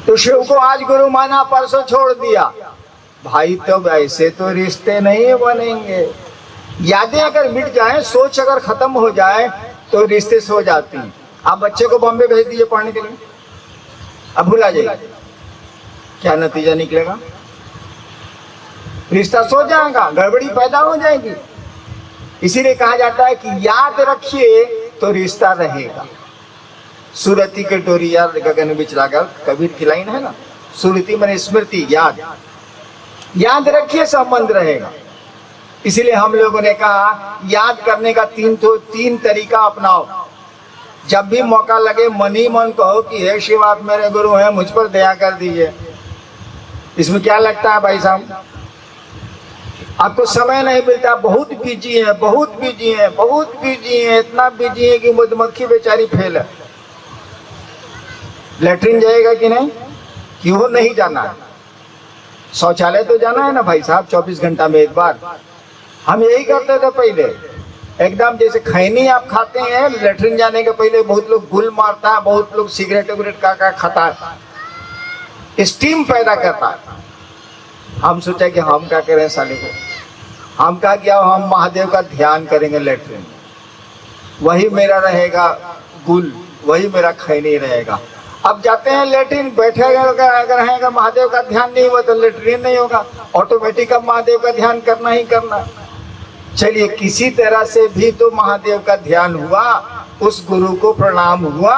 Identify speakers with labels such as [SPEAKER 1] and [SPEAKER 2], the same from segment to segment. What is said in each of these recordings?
[SPEAKER 1] तो शिव को आज गुरु माना, परसों छोड़ दिया। भाई तो वैसे तो रिश्ते नहीं बनेंगे। यादें अगर मिट जाए, सोच अगर खत्म हो जाए तो रिश्ते सो जाती हैं। आप बच्चे को बॉम्बे भेज दीजिए पढ़ने के लिए, अब भूला जाएगा, क्या नतीजा निकलेगा? रिश्ता सो जाएगा, गड़बड़ी पैदा हो जाएगी। इसीलिए कहा जाता है कि याद रखिए तो रिश्ता रहेगा। सुरती के टोरिया गगन बिच लागल, कबीर की लाइन है ना, सुरती माने स्मृति, याद। याद रखिए संबंध रहेगा। इसीलिए हम लोगों ने कहा याद करने का तीन तरीका अपनाओ। जब भी मौका लगे मन ही मन कहो कि हे शिव आप मेरे गुरु हैं, मुझ पर दया कर दीजिए। इसमें क्या लगता है भाई साहब? आपको समय नहीं मिलता, बहुत बिजी है, बहुत बिजी है, बहुत बिजी है, इतना बिजी है कि मधुमक्खी बेचारी फेल है। लेटरिन जाएगा कि नहीं? क्यों नहीं जाना है? शौचालय तो जाना है ना भाई साहब, 24 घंटा में एक बार। हम यही करते थे पहले, एकदम जैसे खैनी आप खाते हैं, लेटरिन जाने के पहले बहुत लोग गुल मारता है, बहुत लोग सिगरेट विगरेट का खाता है, स्टीम पैदा करता है। हम सोचा कि हम क्या करें साले को, हम क्या किया, हम महादेव का ध्यान करेंगे लेटरिन, वही मेरा रहेगा गुल, वही मेरा खैनी रहेगा। अब जाते हैं लेटरिन, बैठेगा अगर रहेगा, महादेव का ध्यान नहीं हुआ तो लेटरिन नहीं होगा, ऑटोमेटिक अब महादेव का ध्यान करना ही करना। चलिए किसी तरह से भी तो महादेव का ध्यान हुआ, उस गुरु को प्रणाम हुआ।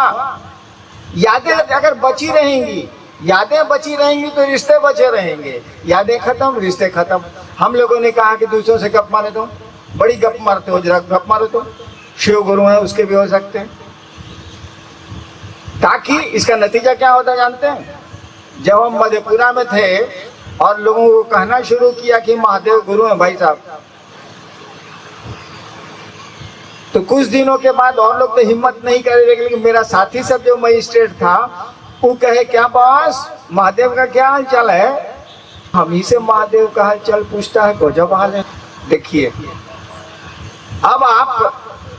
[SPEAKER 1] यादें अगर बची रहेंगी, यादें बची रहेंगी तो रिश्ते बचे रहेंगे। यादें खत्म, रिश्ते खत्म। हम लोगों ने कहा कि दूसरों से गप मारे तो, बड़ी गप मारते हो, जरा गप मारो तो। शिव गुरु है उसके भी हो सकते हैं। ताकि इसका नतीजा क्या होता जानते हैं? जब हम मधेपुरा में थे और लोगों को कहना शुरू किया कि महादेव गुरु है भाई साहब, तो कुछ दिनों के बाद और लोग तो हिम्मत नहीं करे, लेकिन मेरा साथी सब जो मजिस्ट्रेट था वो कहे क्या बॉस महादेव का क्या हाल चाल है? हम ही से महादेव का हाल चाल पूछता है, गजब हाल है। देखिए अब आप,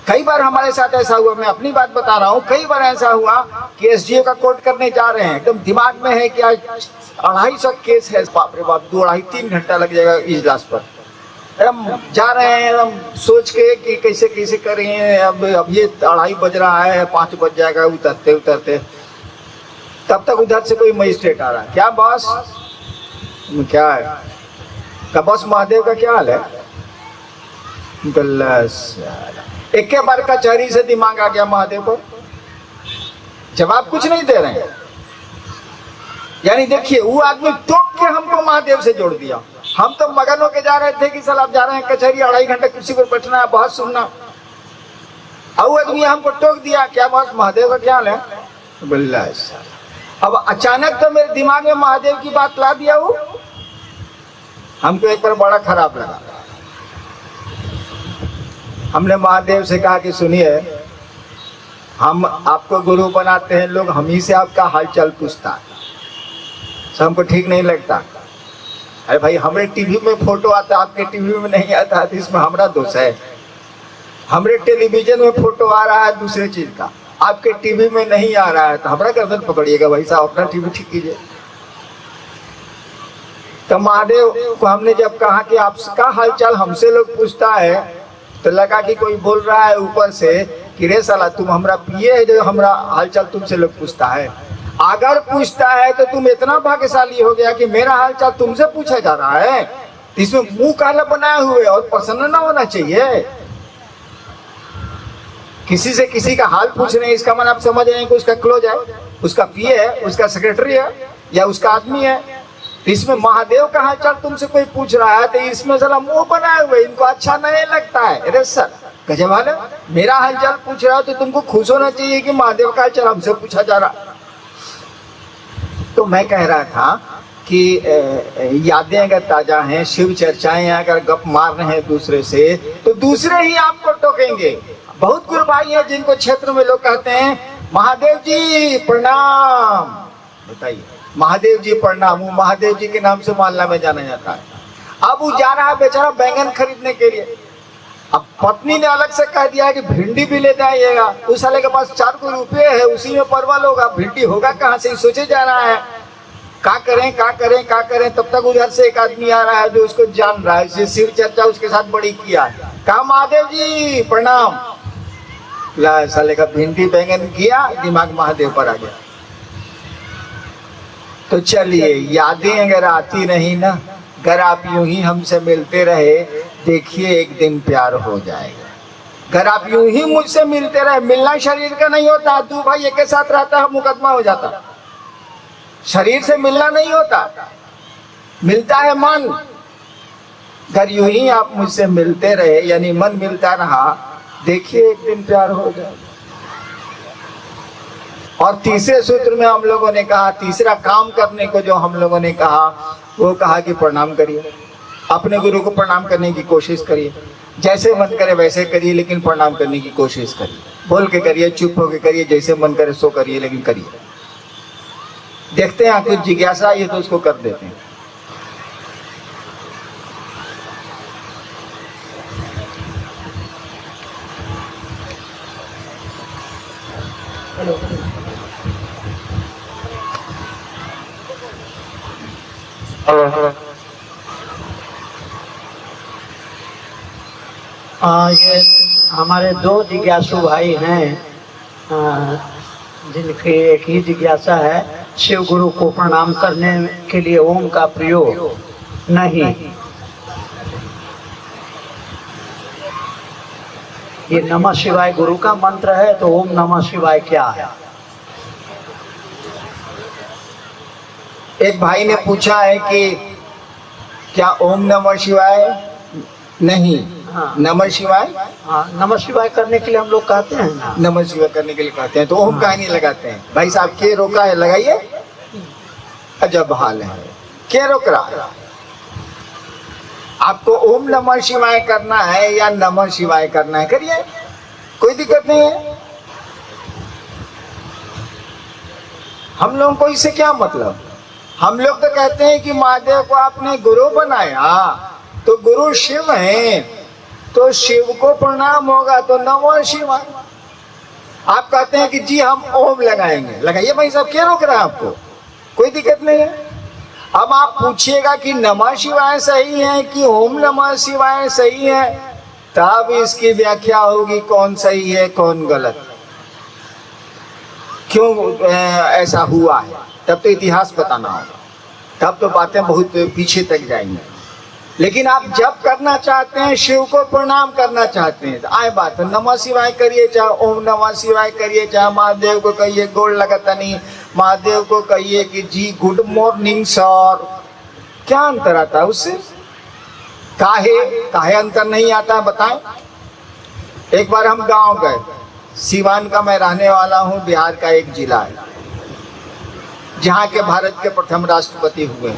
[SPEAKER 1] कई बार हमारे साथ ऐसा हुआ, मैं अपनी बात बता रहा हूँ, कई बार ऐसा हुआ कि एसडीओ का कोर्ट करने जा रहे हैं, एकदम दिमाग में है कि आज 250 केस है, बाप रे बाप, 2-2.5-3 घंटा लग जाएगा इजलास पर। एकदम जा रहे हैं एकदम सोच के कि कैसे कैसे करें, अब ये 2:30 बज रहा है, 5 बज जाएगा उतरते उतरते। तब तक उधर से कोई मजिस्ट्रेट आ रहा है, क्या बॉस क्या है? क्या बॉस महादेव का क्या हाल है? एक के बार कचहरी से दिमाग आ गया महादेव पर, जवाब कुछ नहीं दे रहे हैं। यानी देखिए वो आदमी टोक के हमको महादेव से जोड़ दिया। हम तो मगन होके जा रहे थे कि साल आप जा रहे हैं कचहरी, 2.5 घंटे कुर्सी पर बैठना है, बहुत सुनना। अब आदमी हमको टोक दिया, क्या बॉस महादेव का क्या हाल है? बल्ला। अब अचानक तो मेरे दिमाग में महादेव की बात ला दिया, वो हमको एक बार बड़ा खराब लगा। हमने महादेव से कहा कि सुनिए, हम आपको गुरु बनाते हैं लोग, हम ही से आपका हालचाल पूछता है, हमको ठीक नहीं लगता। अरे भाई हमारे टीवी में फोटो आता, आपके टीवी में नहीं आता, तो इसमें हमारा दोष है। हमारे टेलीविजन में फोटो आ रहा है दूसरे चीज का, आपके टीवी में नहीं आ रहा है, तो हमारा गर्दन पकड़िएगा भाई साहब, अपना टीवी ठीक कीजिए। तो महादेव को हमने जब कहा कि आपका हालचाल हमसे लोग पूछता है, तो लगा कि कोई बोल रहा है ऊपर से कि रे साला तुम हमरा पिए है जो हमरा हालचाल तुमसे लोग पूछता है। अगर पूछता है तो तुम इतना भाग्यशाली हो गया कि मेरा हालचाल तुमसे पूछा जा रहा है, इसमें मुंह काला बनाए हुए और प्रसन्न ना होना चाहिए। किसी से किसी का हाल पूछ रहे हैं, इसका मन आप समझ रहे हैं कि उसका क्लोज है, उसका पीए है, उसका सेक्रेटरी है या उसका आदमी है। इसमें महादेव का हालचाल तुमसे कोई पूछ रहा है तो इसमें साला मुंह बनाए हुए, इनको अच्छा नहीं लगता है। अरे सर गजब हाल है, मेरा हालचाल पूछ रहा है तो तुमको खुश होना चाहिए कि महादेव का हालचाल हमसे पूछा जा रहा। तो मैं कह रहा था कि यादें अगर ताजा हैं, शिव चर्चाएं अगर गप मार रहे हैं दूसरे से, तो दूसरे ही आपको टोकेंगे। बहुत गुरु भाई हैं जिनको क्षेत्र में लोग कहते हैं महादेव जी प्रणाम, बताइए महादेव जी प्रणाम, वो महादेव जी के नाम से मोहल्ला में जाना जाता है। अब वो जा रहा है बेचारा बैंगन खरीदने के लिए, अब पत्नी ने अलग से कह दिया है कि भिंडी भी ले जाइएगा। उस साले के पास 4 रुपये है, उसी में परवल होगा, भिंडी होगा कहाँ से, सोचे जा रहा है। क्या करें क्या करें क्या करें, तब तक उधर से एक आदमी आ रहा है जो उसको जान रहा है, इसे शिव चर्चा उसके साथ बड़ी किया है। कहा महादेव जी प्रणाम, ला साले का भिंडी बैंगन किया, दिमाग महादेव पर आ गया। तो चलिए, यादें अगर आती नहीं ना, अगर आप यूं ही हमसे मिलते रहे, देखिए एक दिन प्यार हो जाएगा। अगर आप यूं ही मुझसे मिलते रहे, मिलना शरीर का नहीं होता, दो भाई एक के साथ रहता है मुकदमा हो जाता। शरीर से मिलना नहीं होता, मिलता है मन। अगर यूं ही आप मुझसे मिलते रहे, यानी मन मिलता रहा, देखिए एक दिन प्यार हो जाएगा। और तीसरे सूत्र में हम लोगों ने कहा, तीसरा काम करने को जो हम लोगों ने कहा, वो कहा कि प्रणाम करिए, अपने गुरु को प्रणाम करने की कोशिश करिए। जैसे मन करे वैसे करिए, लेकिन प्रणाम करने की कोशिश करिए। बोल के करिए, चुप होके करिए, जैसे मन करे सो करिए, लेकिन करिए। देखते हैं कुछ जिज्ञासा ये तो उसको कर देते हैं।
[SPEAKER 2] ये हमारे दो जिज्ञासु भाई हैं, जिनकी एक ही जिज्ञासा है, शिव गुरु को प्रणाम करने के लिए ओम का प्रयोग नहीं। ये नमः शिवाय गुरु का मंत्र है, तो ओम नमः शिवाय क्या है?
[SPEAKER 1] एक भाई ने पूछा है कि क्या ओम नमः शिवाय नहीं,
[SPEAKER 2] हाँ।
[SPEAKER 1] नमः शिवाय,
[SPEAKER 2] हाँ, नमः शिवाय करने के लिए हम लोग कहते हैं ना,
[SPEAKER 1] नमः शिवाय करने के लिए कहते हैं, तो ओम का ही नहीं लगाते हैं। भाई साहब के रोका है, लगाइए। अजब हाल है, क्या रोक रहा है? आपको ओम नमः शिवाय करना है या नमः शिवाय करना है, करिए, कोई दिक्कत नहीं है। हम लोगों को इससे क्या मतलब? हम लोग तो कहते हैं कि महादेव को आपने गुरु बनाया, तो गुरु शिव है, तो शिव को प्रणाम होगा, तो नमः शिवाय। आप कहते हैं कि जी हम ओम लगाएंगे, लगाइए भाई साहब, क्या रोक रहा है आपको? कोई दिक्कत नहीं है। अब आप पूछिएगा कि नमः शिवाय सही है कि ओम नमः शिवाय सही है, तब इसकी व्याख्या होगी कौन सही है कौन गलत, क्यों ऐसा हुआ है, तब तो इतिहास बताना होगा, तब तो बातें बहुत पीछे तक जाएंगी। लेकिन आप जब करना चाहते हैं, शिव को प्रणाम करना चाहते हैं, तो आए बात है, नमः शिवाय करिए, चाहे ओम नमः शिवाय करिए, चाहे महादेव को कहिए गोड़ लगता नहीं, महादेव को कहिए कि जी गुड मॉर्निंग सर, क्या अंतर आता है उससे? काहे अंतर नहीं आता है बताएं। एक बार हम गांव गए, सीवान का मैं रहने वाला हूं, बिहार का एक जिला है जहां के भारत के प्रथम राष्ट्रपति हुए।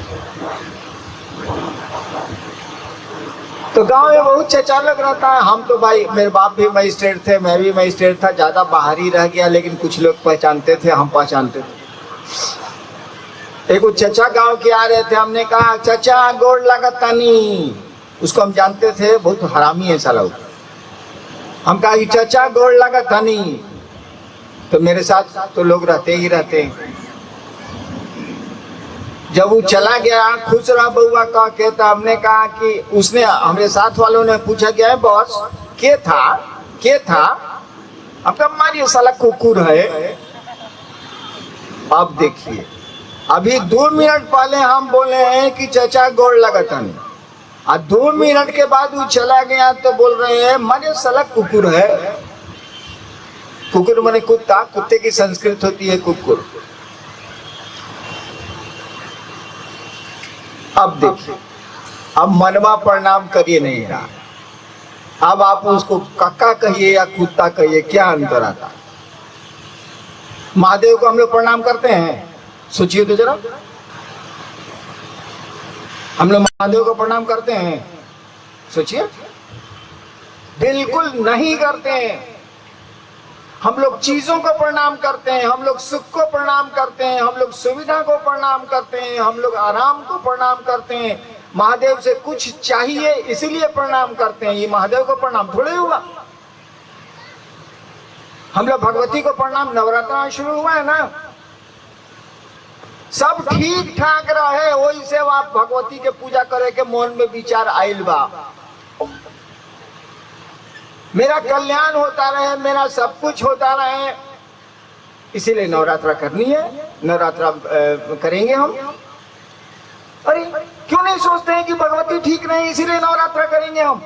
[SPEAKER 1] तो गांव में बहुत चचा लग रहता है। हम तो भाई, मेरे बाप भी मजिस्ट्रेट थे, मैं भी मजिस्ट्रेट था, ज्यादा बाहरी रह गया, लेकिन कुछ लोग पहचानते थे, हम पहचानते थे। एक चचा गांव के आ रहे थे, हमने कहा चचा गोड़ लगता नहीं, उसको हम जानते थे, बहुत हरामी है साला। हम कहा कि चचा गोड़ लगता नहीं, तो मेरे साथ तो लोग रहते ही रहते हैं। जब वो चला गया, खुश रहा बउआ कह के, तो हमने कहा कि उसने, हमारे साथ वालों ने पूछा क्या है बॉस, के था? हम कहा मारिए साला कुकुर है। अब देखिए, अभी 2 मिनट पहले हम बोले हैं कि चचा गोड़ लगता नहीं, और 2 मिनट के बाद वो चला गया तो बोल रहे हैं मारिए साला कुकुर है। कुकुर माने कुत्ता, कुत्ते की संस्कृत होती है कुकुर। अब देखिए, अब मनवा प्रणाम करिए नहीं रहा, अब आप उसको कक्का कहिए या कुत्ता कहिए, क्या अंतर आता? महादेव को हम लोग प्रणाम करते हैं, सोचिए तो जरा, हम लोग महादेव को प्रणाम करते हैं, सोचिए, बिल्कुल नहीं करते हैं। हम लोग चीजों को प्रणाम करते हैं, हम लोग सुख को प्रणाम करते हैं, हम लोग सुविधा को प्रणाम करते हैं, हम लोग आराम को प्रणाम करते हैं। महादेव से कुछ चाहिए इसीलिए प्रणाम करते हैं, ये महादेव को प्रणाम थोड़े हुआ। हम लोग भगवती को प्रणाम, नवरात्र शुरू हुआ है ना, सब ठीक ठाक रहे, वही से आप भगवती के पूजा करे के मन में विचार आइल बा, मेरा कल्याण होता रहे, मेरा सब कुछ होता रहे, इसीलिए नवरात्रा करनी है, नवरात्रा करेंगे हम। अरे क्यों नहीं सोचते हैं कि भगवती ठीक नहीं इसीलिए नवरात्रा करेंगे हम?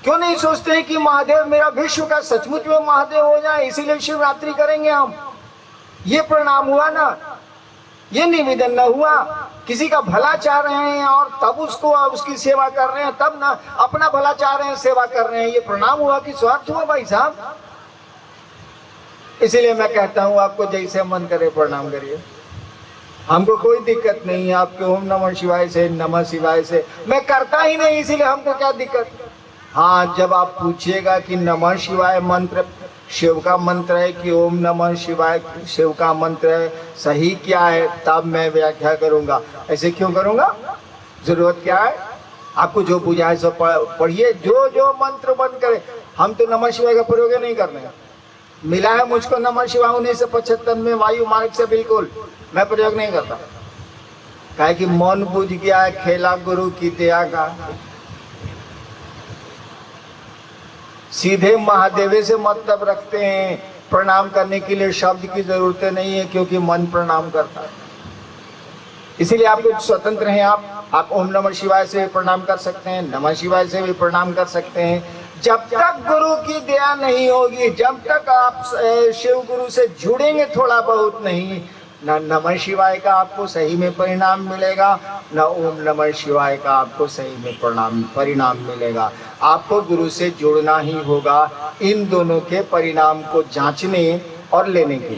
[SPEAKER 1] क्यों नहीं सोचते हैं कि महादेव मेरा विश्व का सचमुच में महादेव हो जाए इसीलिए शिवरात्रि करेंगे हम? ये प्रणाम हुआ ना, ये निवेदन न हुआ, किसी का भला चाह रहे हैं और तब उसको उसकी सेवा कर रहे हैं, तब ना अपना भला चाह रहे हैं सेवा कर रहे हैं, ये प्रणाम हुआ कि स्वार्थ हुआ भाई साहब? इसीलिए मैं कहता हूं आपको जैसे मन करे प्रणाम करिए, हमको कोई दिक्कत नहीं है आपके ओम नमः शिवाय से, नमः शिवाय से मैं करता ही नहीं, इसीलिए हमको क्या दिक्कत। हाँ, जब आप पूछिएगा कि नमः शिवाय मंत्र शिव का मंत्र है कि ओम नमः शिवाय शिव का मंत्र है, सही क्या है, तब मैं व्याख्या करूंगा। ऐसे क्यों करूंगा? जरूरत क्या है? आपको जो बुझाए सो पढ़िए, जो जो मंत्र बंद करे। हम तो नमः शिवाय का प्रयोग नहीं कर रहे हैं, मिला है मुझको नमः शिवाय 1975 में वायु मार्ग से, बिल्कुल मैं प्रयोग नहीं करता। काहे कि मन बुझ गया है, खेला गुरु की दया का, सीधे महादेव से मतलब रखते हैं। प्रणाम करने के लिए शब्द की जरूरत नहीं है क्योंकि मन प्रणाम करता है, इसीलिए आप लोग स्वतंत्र हैं। आप ओम नमः शिवाय से भी प्रणाम कर सकते हैं, नमः शिवाय से भी प्रणाम कर सकते हैं। जब तक गुरु की दया नहीं होगी, जब तक आप शिव गुरु से जुड़ेंगे थोड़ा बहुत नहीं, न नमः शिवाय का आपको सही में परिणाम मिलेगा, न ओम नमः शिवाय का आपको सही में परिणाम मिलेगा। आपको गुरु से जुड़ना ही होगा इन दोनों के परिणाम को जांचने और लेने के लिए।